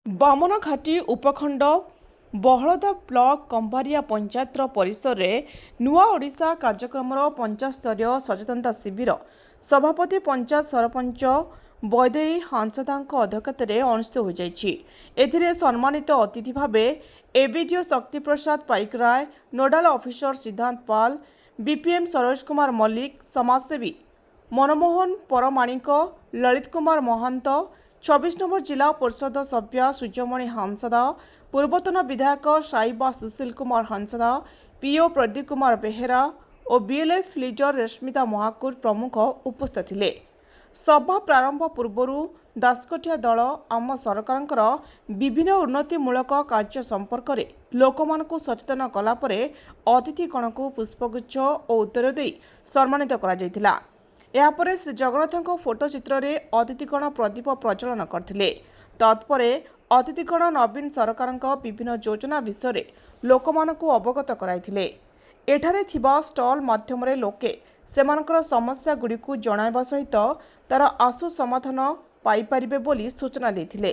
बामनघाटी उपखंड बहलदा ब्लॉक कंभारिया पंचायत परिसर में नुआ ओडिशा कार्यक्रम पंचायत स्तरीय सचेतनता शिविर सभापति पंचायत सरपंच वैदेही हांसदा अध्यक्षत अनुष्ठित हो जाए। सम्मानित अतिथि भाव एबीडीओ शक्ति प्रसाद पाइकराय, नोडाल ऑफिसर सिद्धांत पाल, बीपीएम सरोज कुमार मल्लिक, समाजसेवी मनमोहन परमाणिक, ललित कुमार महंत, 26 नंबर जिला परिषद सभ्य सूर्यमणि हांसदा, पूर्वतन विधायक साइबा सुशील कुमार हांसदा, पीओ प्रदीप कुमार बेहेरा और बीएलएफ लीडर रश्मिता महाकुर प्रमुख उपस्थित थिले। सभा प्रारंभ पूर्व दासकटिया दल आम सरकार विभिन्न उन्नतिमूलक कार्य संपर्क में लोकमानकु सचेतन कलापर अतिथिगण को पुष्पगुच्छ और उत्तर दे सम्मानित करा। यापर श्री जगन्नाथ फोटोचित्र में अतिथिगण प्रदीप प्रज्वलन करथिले। तत्परे अतिथिगण नवीन सरकार विभिन्न योजना विषय लोकमानकु अवगत कराइथिले। एठारे थिबा स्टॉल माध्यम लोके सेमानकर समस्या गुड़िकु जणाइबा सहित तार आशु समाधान पाइपारिबे बोली सूचना देथिले।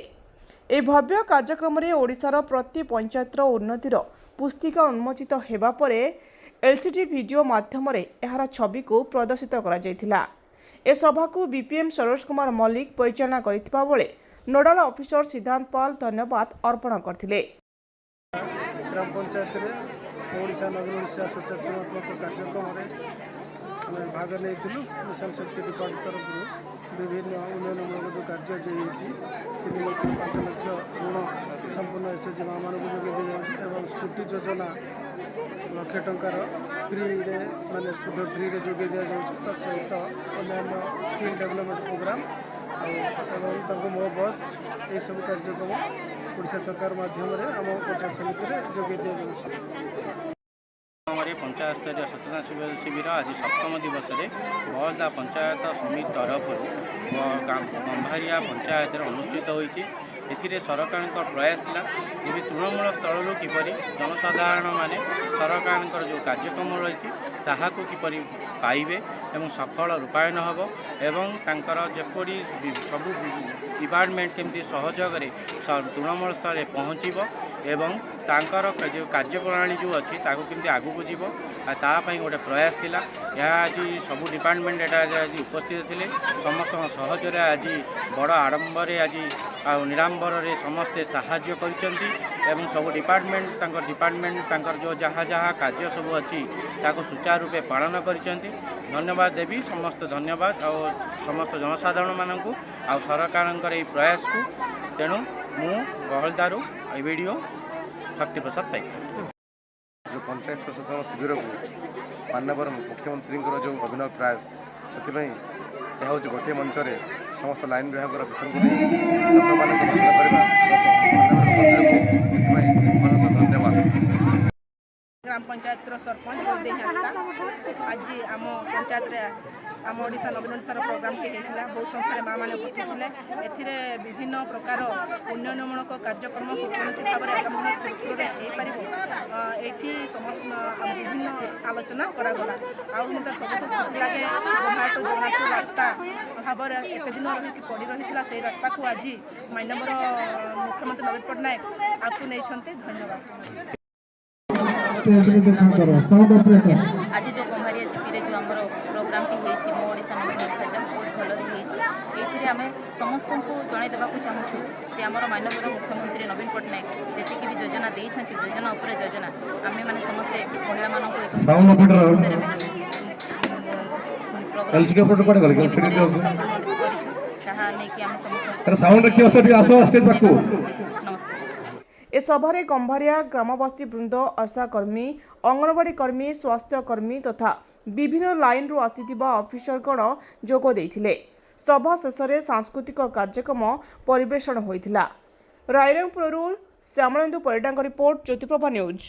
ए भव्य कार्यक्रम में ओडिशार प्रति पंचायतर उन्नतिर पुस्तिका उन्मोचित हेबा परे एलसीडी वीडियो माध्यम यार छवि को प्रदर्शित करा जायथिला। ए सभा को बीपीएम सरोज कुमार मल्लिक परिचालना करिथिबा बेले नोडाल ऑफिसर सिद्धांत पाल धन्यवाद अर्पण करथिले। ग्राम पंचायत ओडिशा नवीन ओडिशा सचेतनात्मक कार्यक्रम में भाग नहीं मिशन शक्ति डिपार्ट तरफ विभिन्न उन्नयनमूलक जो कार्य जे 3 लाख 5 लाख ऋण संपूर्ण एसएचजी माँ मान जोगे दी स्कूटी योजना लक्षे टंकार फ्री माने सुध फ्री जोगे दि जाऊँ सहित अन्य स्किल डेवलपमेंट प्रोग्राम और मो बस ये सब कार्यक्रम ओडिशा सरकार माध्यम आम पंचायत समिति में जोगे दि जाऊँ। पंचायत स्तरीय सचेतना शिविर आज 7म दिवस में बहलदा पंचायत समिति तरफ कंभारिया पंचायत अनुष्ठित होती। सरकार प्रयास था कि तृणमूल स्थल किपर जनसाधारण माने सरकार जो कार्यक्रम रही ताहाको किपरि पाइबे एवं सफल रूपायन हम एवं जपरी सब डिपार्टमेंट केमती सहयोग तृणमूल स्तर में पहुँचब एवं तांकर जो कार्यप्रणाली जो अच्छी केमती आगू जीव तापाई गोटे प्रयास थिला। यह आज सब डिपार्टमेंट आज उपस्थित थे समस्त सहजरे आज बड़ आडंबर आज निरांबर समस्ते साहाय्य करिसेंती एवं सब डिपार्टमेंट जो जहाँ जहाँ कार्य सब अच्छी सुचारू रूपे पालन करिसेंती। धन्यवाद देवी समस्त धन्यवाद और समस्त जनसाधारण मानक आ सरकार प्रयास को तेणु मु बहलदारू वीडियो शक्ति प्रसाद पाइक जो पंचायत सचेतन शिविर को माननीय मुख्यमंत्री जो अभिनव प्रयास से यह हूँ गोटे मंच में समस्त लाइन विभाग विषय को धन्यवाद। ग्राम पंचायत सरपंच वैदेही हांसदा आज आम पंचायत आम ओडिशा नवीन ओडिशार प्रोग्राम टे होता बहुत संख्यार माँ मैंने उपस्थित थे। विभिन्न प्रकार उन्नयनमूलक कार्यक्रम कूटनीति भाव में आगामी सुरक्षित ये समस्त विभिन्न आलोचना करागला। आते सब खुशी लगे भारत जगन्नाथ रास्ता भाव में एत दिन रही पड़ रही से रास्ता को आज माननीय मुख्यमंत्री नवीन पट्टनायक आपको नहीं। धन्यवाद। आज जो कंभारिया जीपी जो आम प्रोग्राम टी होती मो ओडिशा नवीन ओडिशा जहाँ बहुत भल होती आम समस्त को जन देवाक चाहूँ जे आम माननीय मुख्यमंत्री नवीन पट्टनायक जी भी योजना देती योजना उपर योजना आम मैंने समस्ते महिला नमस्कार। ए सभारे कंभारिया ग्रामवासी वृंद, आशाकर्मी, अंगनवाड़ी कर्मी, स्वास्थ्य कर्मी तथा विभिन्न लाइन रु आसीथिबा ऑफिसरगण जोग देइथिले। सभा शेष में सांस्कृतिक कार्यक्रम परिवेषण होइथिला। रायरंगपुरु श्यामलेन्दु परिडांग रिपोर्ट, ज्योतिप्रभा न्यूज।